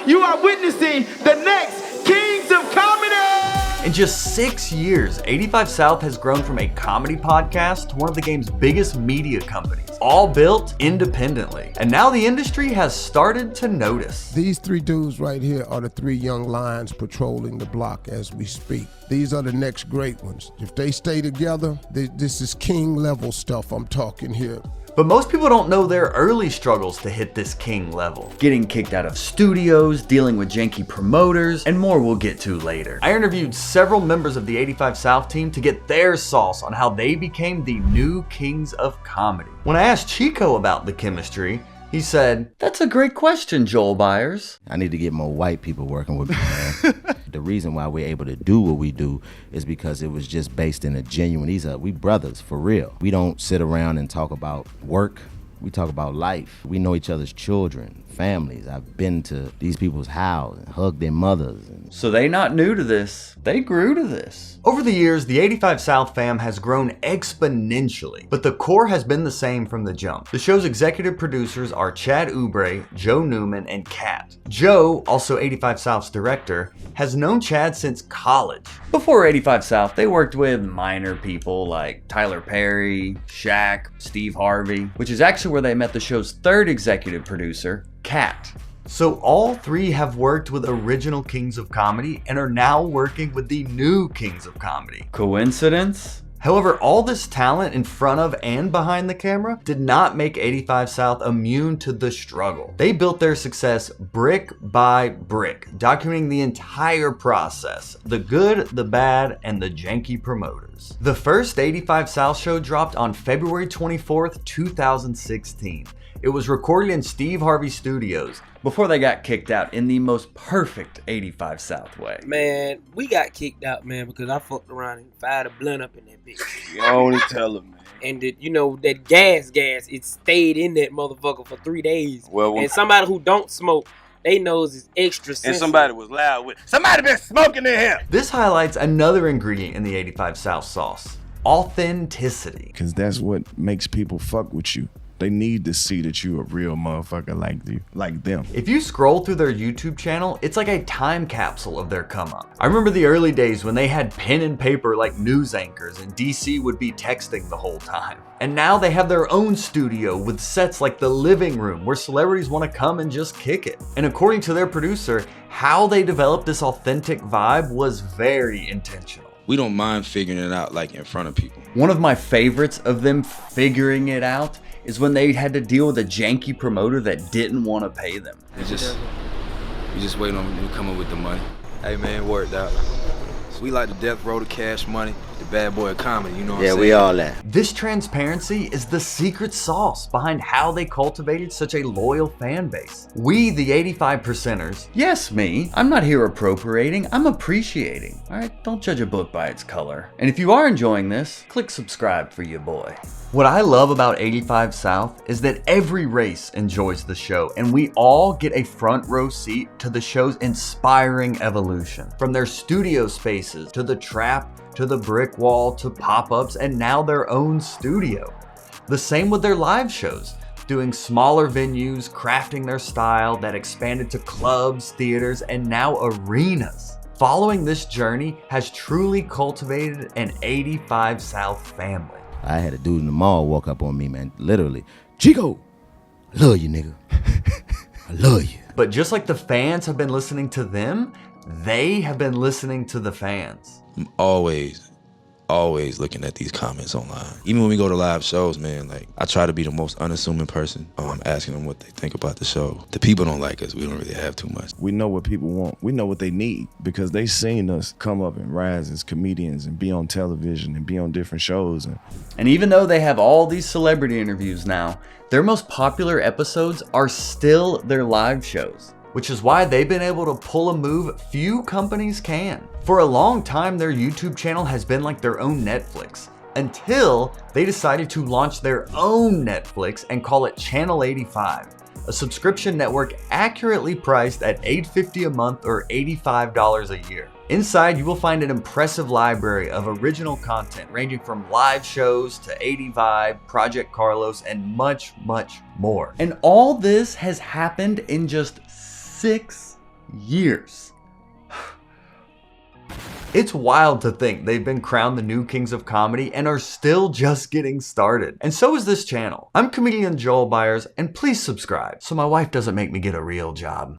You are witnessing the next Kings of Comedy! In just 6 years, 85 South has grown from a comedy podcast to one of the game's biggest media companies, all built independently. And now the industry has started to notice. These three dudes right here are the three young lions patrolling the block as we speak. These are the next great ones. If they stay together, this is king level stuff I'm talking here. But most people don't know their early struggles to hit this king level. Getting kicked out of studios, dealing with janky promoters, and more we'll get to later. I interviewed several members of the 85 South team to get their sauce on how they became the new kings of comedy. When I asked Chico about the chemistry, he said, "That's a great question, Joel Byers. I need to get more white people working with me, man." The reason why we're able to do what we do is because it was just based in a genuine, we brothers, for real. We don't sit around and talk about work. We talk about life. We know each other's children, families. I've been to these people's houses and hugged their mothers. So they not new to this, they grew to this. Over the years, the 85 South fam has grown exponentially, but the core has been the same from the jump. The show's executive producers are Chad Oubre, Joe Newman, and Kat. Joe, also 85 South's director, has known Chad since college. Before 85 South, they worked with minor people like Tyler Perry, Shaq, Steve Harvey, which is actually where they met the show's third executive producer, Kat. So all three have worked with original Kings of Comedy and are now working with the new Kings of Comedy. Coincidence? However, all this talent in front of and behind the camera did not make 85 South immune to the struggle. They built their success brick by brick, documenting the entire process, the good, the bad, and the janky promoters. The first 85 South show dropped on February 24th, 2016. It was recorded in Steve Harvey Studios before they got kicked out in the most perfect 85 South way. Man, we got kicked out, man, because I fucked around and fired a blunt up in that bitch. You only tell them, man. And that gas, it stayed in that motherfucker for 3 days. And somebody who don't smoke, they nose is extra sensitive. And somebody was loud with, "Somebody been smoking in here!" This highlights another ingredient in the 85 South sauce: authenticity. Because that's what makes people fuck with you. They need to see that you a real motherfucker like them. If you scroll through their YouTube channel, it's like a time capsule of their come up. I remember the early days when they had pen and paper like news anchors and DC would be texting the whole time. And now they have their own studio with sets like the living room where celebrities want to come and just kick it. And according to their producer, how they developed this authentic vibe was very intentional. We don't mind figuring it out like in front of people. One of my favorites of them figuring it out is when they had to deal with a janky promoter that didn't want to pay them. We just waiting on them to come up with the money. Hey man, it worked out. So we like the death row to cash money, the bad boy of comedy, you know what I'm saying? Yeah, we all that. This transparency is the secret sauce behind how they cultivated such a loyal fan base. We, the 85 percenters, yes me, I'm not here appropriating, I'm appreciating. Alright, don't judge a book by its color. And if you are enjoying this, click subscribe for your boy. What I love about 85 South is that every race enjoys the show and we all get a front row seat to the show's inspiring evolution. From their studio spaces, to the trap, to the brick wall, to pop-ups, and now their own studio. The same with their live shows, doing smaller venues, crafting their style that expanded to clubs, theaters, and now arenas. Following this journey has truly cultivated an 85 South family. I had a dude in the mall walk up on me, man, literally. "Chico, I love you, nigga. I love you." But just like the fans have been listening to them, they have been listening to the fans. I'm always looking at these comments online. Even when we go to live shows, man, like I try to be the most unassuming person. Asking them what they think about the show. The people don't like us. We don't really have too much. We know what people want. We know what they need because they seen us come up and rise as comedians and be on television and be on different shows. And even though they have all these celebrity interviews now, their most popular episodes are still their live shows, which is why they've been able to pull a move few companies can. For a long time, their YouTube channel has been like their own Netflix, until they decided to launch their own Netflix and call it Channel 85, a subscription network accurately priced at $8.50 a month or $85 a year. Inside, you will find an impressive library of original content ranging from live shows to 80 Vibe, Project Carlos, and much, much more. And all this has happened in just 6 years. It's wild to think they've been crowned the new kings of comedy and are still just getting started. And so is this channel. I'm comedian Joel Byers, and please subscribe so my wife doesn't make me get a real job.